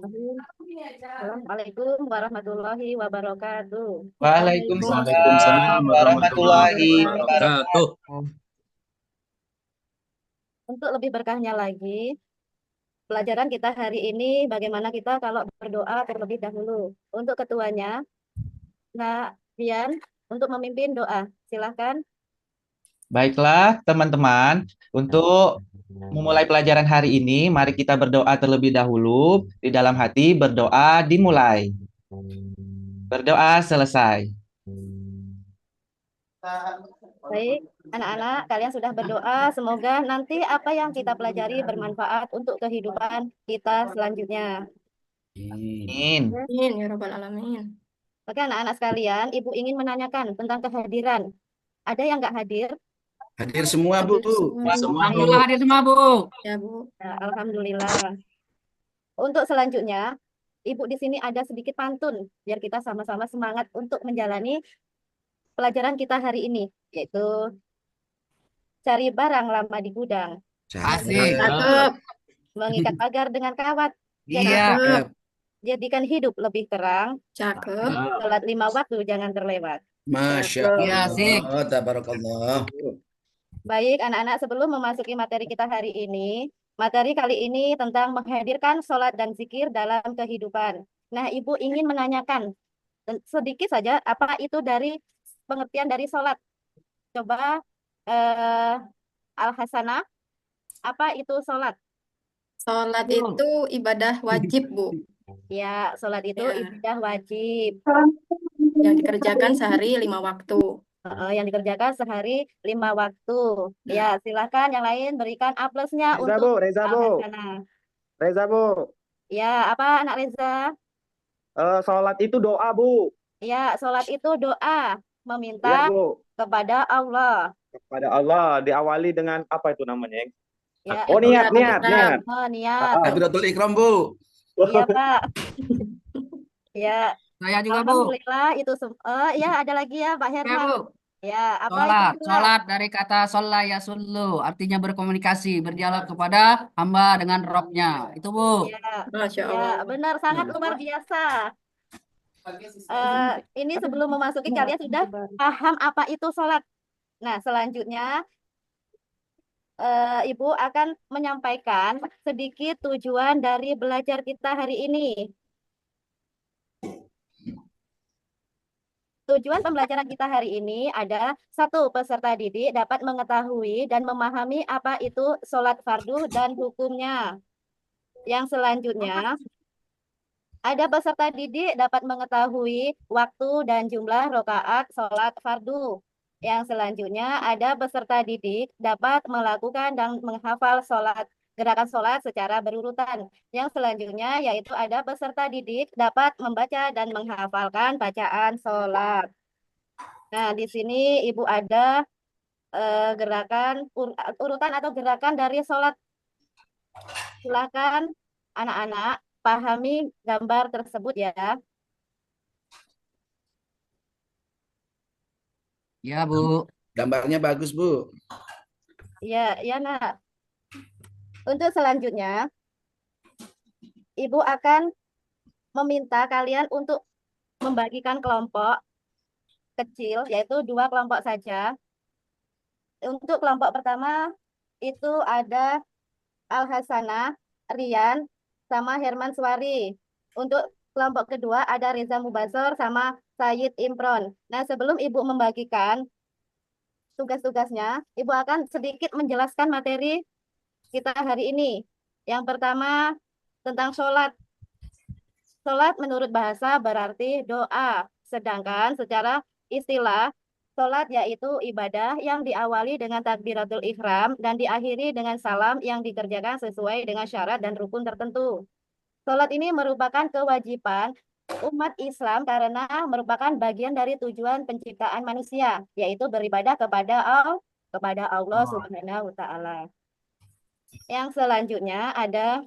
Assalamualaikum warahmatullahi wabarakatuh. Waalaikumsalam Waalaikumsalam warahmatullahi warahmatullahi wabarakatuh. wabarakatuh. Untuk lebih berkahnya lagi, pelajaran kita hari ini bagaimana kita kalau berdoa terlebih dahulu. Untuk ketuanya, nah Rian, untuk memimpin doa, silahkan. Baiklah, teman-teman, untuk memulai pelajaran hari ini, mari kita berdoa terlebih dahulu. Di dalam hati, berdoa dimulai. Berdoa selesai. Baik, anak-anak, kalian sudah berdoa. Semoga nanti apa yang kita pelajari bermanfaat untuk kehidupan kita selanjutnya. Amin. Amin ya Rabbal Alamin. Oke, anak-anak sekalian, Ibu ingin menanyakan tentang kehadiran. Ada yang nggak hadir? Hadir semua, Bu. Hadir semua, Bu. Semua, Bu. Alhamdulillah hadir semua, Bu. Ya, Bu. Ya, Alhamdulillah. Untuk selanjutnya, Ibu di sini ada sedikit pantun, biar kita sama-sama semangat untuk menjalani pelajaran kita hari ini, yaitu cari barang lama di gudang, Asik. Cakep, mengikat pagar dengan kawat, Iya. cakep, jadikan hidup lebih terang, cakep. sholat 5 waktu jangan terlewat. Masya Iya, asik. Allah. Tabarakallah. Baik, anak-anak, sebelum memasuki materi kita hari ini, materi kali ini tentang menghadirkan sholat dan zikir dalam kehidupan. Nah, Ibu ingin menanyakan sedikit saja apa itu dari pengertian dari sholat. Coba eh, Al-Hasanah, apa itu sholat? Sholat itu ibadah wajib, Bu. Ya, sholat itu Ya, ibadah wajib. yang dikerjakan sehari 5 waktu. Yang dikerjakan sehari 5 waktu. Ya, Nah, silakan yang lain berikan A plusnya Reza untuk Bu, Reza Bu, Al-Hasanah. Reza Bu. Ya, apa anak Reza? Sholat itu doa Bu. Ya, sholat itu doa, meminta Iya Bu. kepada Allah. Kepada Allah diawali dengan apa itu namanya? Ya, Oh niat, takbiratul niat, ihram. niat. niat. Ah, Takbiratul ikram, Bu. Iya, Pak. Ya, Saya juga, Bu. Alhamdulillah itu ya ada lagi ya Pak Oke, Herman. Bu. Ya, apa itu Sholat. sholat? Sholat dari kata sholla ya sullu. Artinya berkomunikasi, berdialog kepada hamba dengan Robnya. Itu, Bu. Ya, Masya ya Allah. benar sangat luar biasa. Ini sebelum memasuki kalian sudah paham apa itu sholat. Nah, selanjutnya Ibu akan menyampaikan sedikit tujuan dari belajar kita hari ini. Tujuan pembelajaran kita hari ini ada satu, peserta didik dapat mengetahui dan memahami apa itu sholat fardu dan hukumnya. Yang selanjutnya, ada peserta didik dapat mengetahui waktu dan jumlah rakaat sholat fardu. Yang selanjutnya, ada peserta didik dapat melakukan dan menghafal gerakan sholat secara berurutan. Yang selanjutnya, yaitu ada peserta didik dapat membaca dan menghafalkan bacaan sholat. Nah, di sini Ibu ada urutan atau gerakan dari sholat. Silakan anak-anak pahami gambar tersebut ya. Ya, Bu. Gambarnya bagus, Bu. Ya, ya nak. Untuk selanjutnya, Ibu akan meminta kalian untuk membagikan kelompok kecil, yaitu 2 kelompok saja. Untuk kelompok pertama, itu ada Al-Hasanah, Rian, sama Herman Suwari. Untuk kelompok kedua, ada Reza Mubazor sama Sayyid Imron. Nah, sebelum Ibu membagikan tugas-tugasnya, Ibu akan sedikit menjelaskan materi kita hari ini. Yang pertama, tentang sholat. Sholat menurut bahasa berarti doa, sedangkan secara istilah, sholat yaitu ibadah yang diawali dengan takbiratul ihram dan diakhiri dengan salam yang dikerjakan sesuai dengan syarat dan rukun tertentu. Sholat ini merupakan kewajiban umat Islam karena merupakan bagian dari tujuan penciptaan manusia, yaitu beribadah kepada Allah Subhanahu wa Ta'ala. Yang selanjutnya ada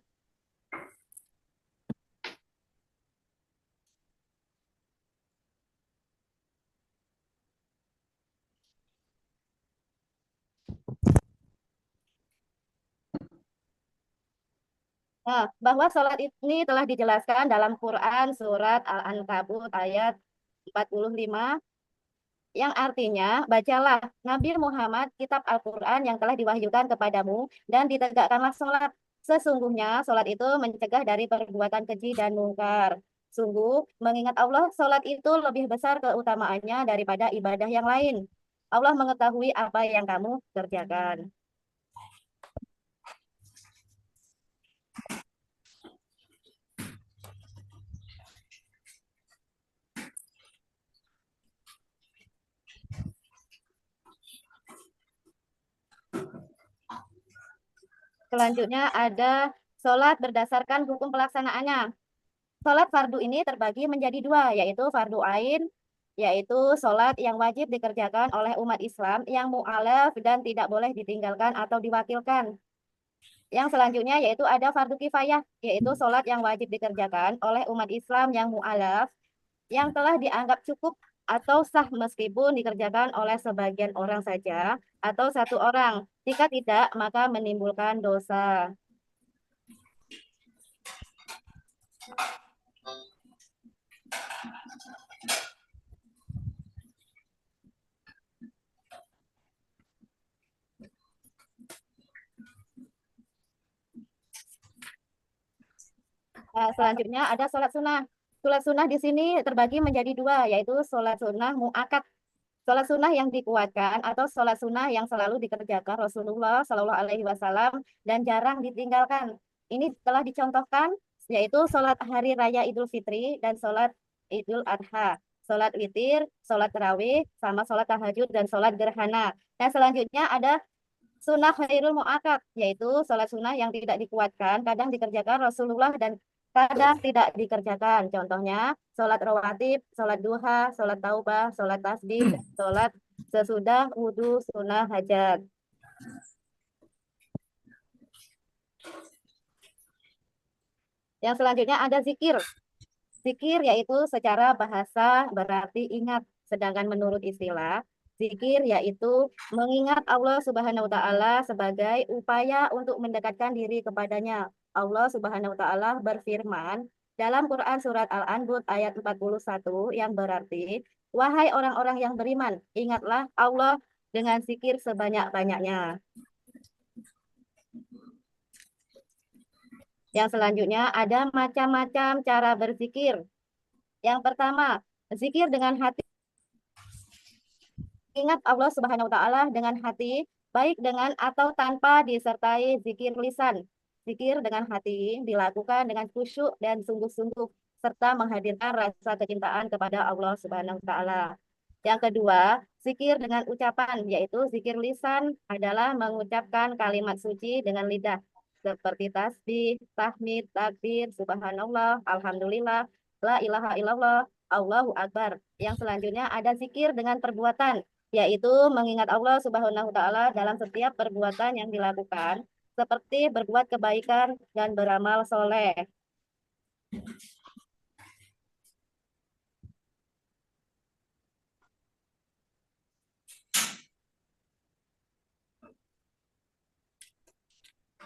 Nah, bahwa sholat ini telah dijelaskan dalam Quran surat Al-Ankabut ayat 45 yang artinya bacalah Nabi Muhammad kitab Al-Quran yang telah diwahyukan kepadamu dan ditegakkanlah sholat. Sesungguhnya sholat itu mencegah dari perbuatan keji dan mungkar. Sungguh mengingat Allah sholat itu lebih besar keutamaannya daripada ibadah yang lain. Allah mengetahui apa yang kamu kerjakan. Selanjutnya ada sholat berdasarkan hukum pelaksanaannya. Sholat fardu ini terbagi menjadi dua, yaitu fardu ain, yaitu sholat yang wajib dikerjakan oleh umat Islam yang mu'alaf dan tidak boleh ditinggalkan atau diwakilkan. Yang selanjutnya yaitu ada fardu kifayah, yaitu sholat yang wajib dikerjakan oleh umat Islam yang mu'alaf, yang telah dianggap cukup atau sah meskipun dikerjakan oleh sebagian orang saja atau satu orang. Jika tidak, maka menimbulkan dosa. Nah, selanjutnya ada sholat sunnah. Sholat sunnah di sini terbagi menjadi dua, yaitu sholat sunnah mu'akad. Sholat sunnah yang dikuatkan atau sholat sunnah yang selalu dikerjakan Rasulullah Shallallahu Alaihi Wasallam dan jarang ditinggalkan. Ini telah dicontohkan, yaitu sholat hari raya Idul Fitri dan sholat Idul Adha, sholat witir, sholat tarawih, sama sholat tahajud dan sholat gerhana. Nah, selanjutnya ada sunnah khairul mu'akad, yaitu sholat sunnah yang tidak dikuatkan, kadang dikerjakan Rasulullah dan kadang tidak dikerjakan. Contohnya, sholat rawatib, sholat duha, sholat taubah, sholat tasbih, dan sholat sesudah wudhu sunnah hajat. Yang selanjutnya ada zikir. Zikir yaitu secara bahasa berarti ingat, sedangkan menurut istilah, zikir yaitu mengingat Allah Subhanahu wa taala sebagai upaya untuk mendekatkan diri kepadanya. Allah Subhanahu wa taala berfirman dalam Quran surat Al-Ankabut ayat 41 yang berarti, wahai orang-orang yang beriman, ingatlah Allah dengan zikir sebanyak-banyaknya. Yang selanjutnya ada macam-macam cara berzikir. Yang pertama, zikir dengan hati. Ingat Allah Subhanahu wa taala dengan hati, baik dengan atau tanpa disertai zikir lisan. Zikir dengan hati dilakukan dengan khusyuk dan sungguh-sungguh serta menghadirkan rasa kecintaan kepada Allah Subhanahu wa taala. Yang kedua, zikir dengan ucapan, yaitu zikir lisan adalah mengucapkan kalimat suci dengan lidah seperti tasbih, tahmid, takbir, subhanallah, alhamdulillah, la ilaha illallah, Allahu akbar. Yang selanjutnya ada zikir dengan perbuatan, yaitu mengingat Allah Subhanahu wa taala dalam setiap perbuatan yang dilakukan, seperti berbuat kebaikan dan beramal soleh.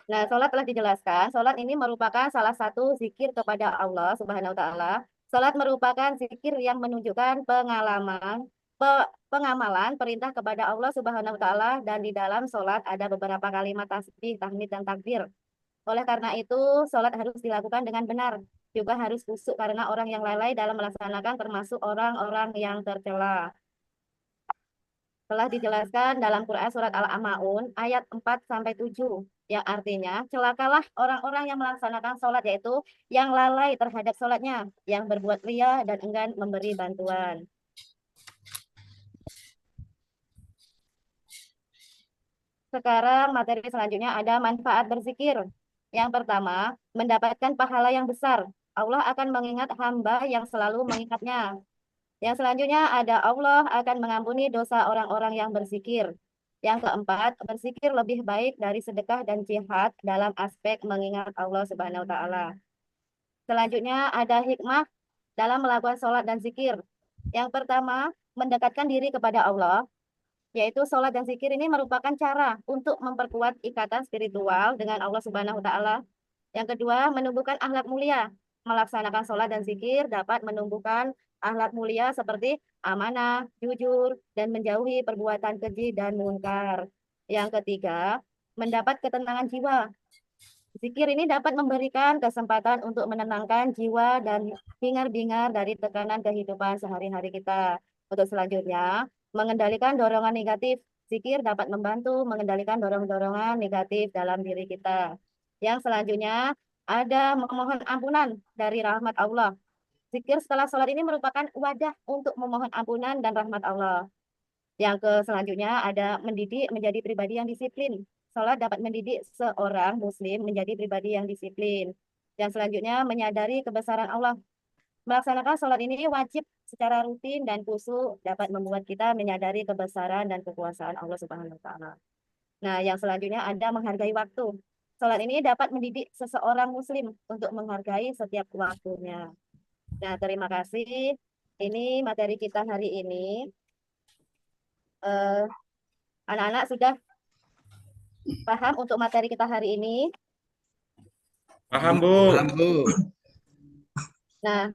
Nah, sholat telah dijelaskan. Sholat ini merupakan salah satu zikir kepada Allah Subhanahu wa taala. Sholat merupakan zikir yang menunjukkan pengamalan perintah kepada Allah Subhanahu wa taala, dan di dalam sholat ada beberapa kalimat tasbih, tahmid, dan takbir. Oleh karena itu, sholat harus dilakukan dengan benar. Juga harus khusyuk karena orang yang lalai dalam melaksanakan termasuk orang-orang yang tercela. Telah dijelaskan dalam Quran surat Al-Maun ayat 4-7 yang artinya celakalah orang-orang yang melaksanakan sholat, yaitu yang lalai terhadap sholatnya, yang berbuat ria dan enggan memberi bantuan. Sekarang materi selanjutnya ada manfaat berzikir. Yang pertama, mendapatkan pahala yang besar. Allah akan mengingat hamba yang selalu mengingatnya. Yang selanjutnya ada Allah akan mengampuni dosa orang-orang yang berzikir. Yang keempat, berzikir lebih baik dari sedekah dan jihad dalam aspek mengingat Allah Subhanahu wa taala. Selanjutnya ada hikmah dalam melakukan sholat dan zikir. Yang pertama, mendekatkan diri kepada Allah, yaitu sholat dan zikir ini merupakan cara untuk memperkuat ikatan spiritual dengan Allah Subhanahu wa taala. Yang kedua, menumbuhkan akhlak mulia. Melaksanakan sholat dan zikir dapat menumbuhkan akhlak mulia seperti amanah, jujur, dan menjauhi perbuatan keji dan munkar. Yang ketiga, mendapat ketenangan jiwa. Zikir ini dapat memberikan kesempatan untuk menenangkan jiwa dan hingar-bingar dari tekanan kehidupan sehari-hari kita. Untuk selanjutnya, mengendalikan dorongan negatif. Zikir dapat membantu mengendalikan dorongan-dorongan negatif dalam diri kita. Yang selanjutnya, ada memohon ampunan dari rahmat Allah. Zikir setelah sholat ini merupakan wadah untuk memohon ampunan dan rahmat Allah. Yang selanjutnya ada mendidik menjadi pribadi yang disiplin. Sholat dapat mendidik seorang muslim menjadi pribadi yang disiplin. Yang selanjutnya menyadari kebesaran Allah. Melaksanakan sholat ini wajib secara rutin dan khusyuk dapat membuat kita menyadari kebesaran dan kekuasaan Allah Subhanahu wa taala. Nah, yang selanjutnya ada menghargai waktu. Sholat ini dapat mendidik seseorang muslim untuk menghargai setiap waktunya. Nah, terima kasih. Ini materi kita hari ini. Anak-anak sudah paham untuk materi kita hari ini? Paham, Bu. Paham, Bu. Nah,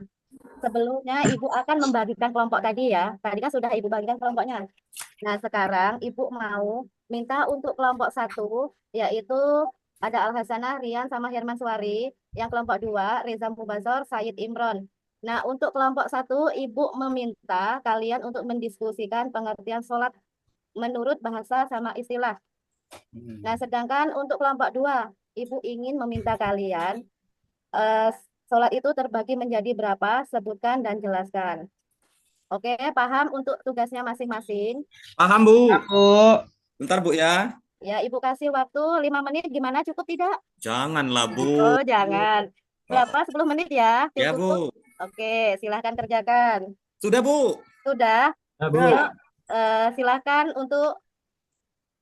sebelumnya Ibu akan membagikan kelompok tadi ya. Tadi kan sudah Ibu bagikan kelompoknya. Nah, sekarang Ibu mau minta untuk kelompok 1, yaitu ada Al-Hasanah, Rian, sama Herman Suwari. Yang kelompok 2, Reza Mubazor, Said Imron. Nah, untuk kelompok 1, Ibu meminta kalian untuk mendiskusikan pengertian sholat menurut bahasa sama istilah. Nah, sedangkan untuk kelompok 2, Ibu ingin meminta kalian sholat itu terbagi menjadi berapa, sebutkan dan jelaskan. Oke, paham untuk tugasnya masing-masing? Paham, Bu. Bu. Bentar, Bu ya. Ya, Ibu kasih waktu 5 menit, gimana? Cukup tidak? Janganlah, Bu. Oh, jangan. Berapa? 10 menit ya? Ya, Cukup? Bu. Oke, silahkan kerjakan. Sudah, Bu. Sudah? Ya, Bu. Yuk, silahkan untuk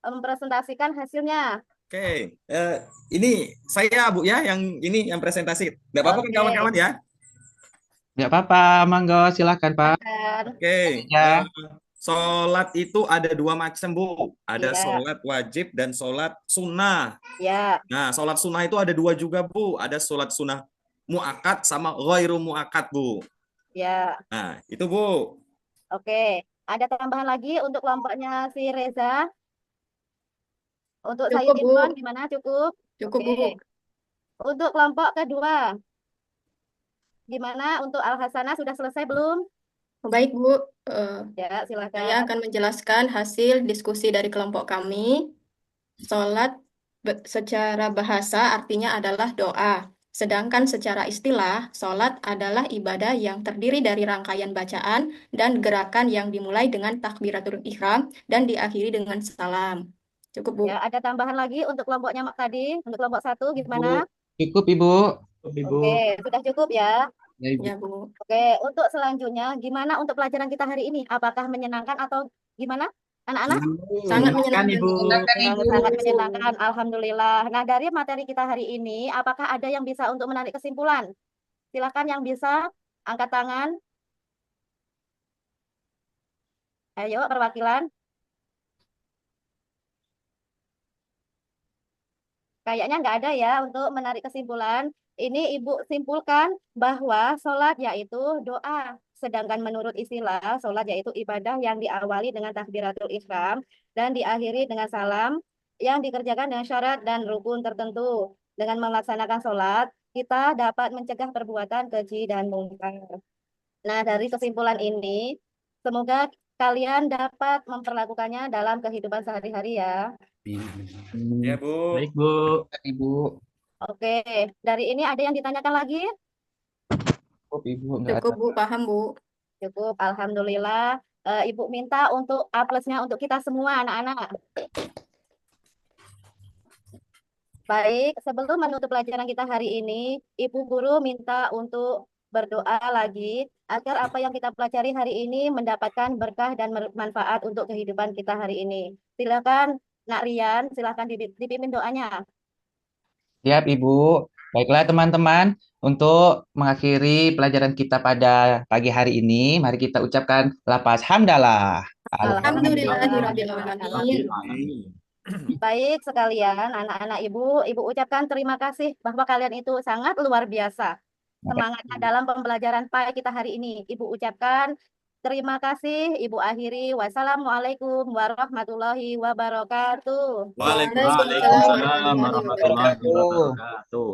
mempresentasikan hasilnya. Oke. Ini saya, Bu ya, yang presentasi. Nggak apa-apa kan Oke. kawan-kawan ya? Nggak apa-apa, monggo silakan Pak. Silakan. Oke. Ya. Sholat itu ada 2 macam, Bu. Ada Iya. sholat wajib dan sholat sunnah. Ya, Nah, sholat sunnah itu ada 2 juga, Bu. Ada sholat sunnah mu'akkad sama ghairu mu'akkad, Bu. ya. Nah, itu, Bu. Oke. Ada tambahan lagi untuk kelompoknya si Reza? Untuk Said Cukup, Bu. Imron gimana? Cukup? Cukup, Oke. Bu. Untuk kelompok kedua, gimana? Untuk Al-Hasanah sudah selesai belum? Baik, Bu. Ya, Saya silakan. akan menjelaskan hasil diskusi dari kelompok kami. Sholat secara bahasa artinya adalah doa. Sedangkan secara istilah, sholat adalah ibadah yang terdiri dari rangkaian bacaan dan gerakan yang dimulai dengan takbiratul ihram dan diakhiri dengan salam. Cukup, Bu. Ya, ada tambahan lagi untuk kelompoknya tadi, untuk kelompok 1 gimana? Cukup Ibu. Oke, sudah cukup ya. Ya, Ibu. Ya, Bu. Oke, untuk selanjutnya gimana untuk pelajaran kita hari ini? Apakah menyenangkan atau gimana? Anak-anak? Sangat menyenangkan, Ibu. Sangat menyenangkan, alhamdulillah. Nah, dari materi kita hari ini, apakah ada yang bisa untuk menarik kesimpulan? Silakan yang bisa angkat tangan. Ayo, perwakilan. Kayaknya nggak ada ya untuk menarik kesimpulan. Ini Ibu simpulkan bahwa sholat yaitu doa. Sedangkan menurut istilah, sholat yaitu ibadah yang diawali dengan takbiratul ihram dan diakhiri dengan salam yang dikerjakan dengan syarat dan rukun tertentu. Dengan melaksanakan sholat, kita dapat mencegah perbuatan keji dan mungkar. Nah, dari kesimpulan ini, semoga kalian dapat memperlakukannya dalam kehidupan sehari-hari ya. Ya, Bu. Baik, Bu. Ibu. Oke, dari ini ada yang ditanyakan lagi? Cukup Ibu. Nggak Cukup, ada. Bu. Paham, Bu. Cukup, alhamdulillah. Ibu minta untuk A plusnya untuk kita semua anak-anak. Baik, sebelum menutup pelajaran kita hari ini, Ibu Guru minta untuk berdoa lagi agar apa yang kita pelajari hari ini mendapatkan berkah dan manfaat untuk kehidupan kita hari ini. Silakan, Nak Rian, silakan dipimpin doanya. Siap Ibu. Baiklah teman-teman, untuk mengakhiri pelajaran kita pada pagi hari ini, mari kita ucapkan lafaz hamdalah. Alhamdulillahirrabbilalamin. Baik sekalian, anak-anak ibu ucapkan terima kasih bahwa kalian itu sangat luar biasa. Semangatnya dalam pembelajaran PAI kita hari ini. Ibu ucapkan terima kasih, Ibu akhiri. Wassalamualaikum warahmatullahi wabarakatuh. Waalaikumsalam warahmatullahi wabarakatuh.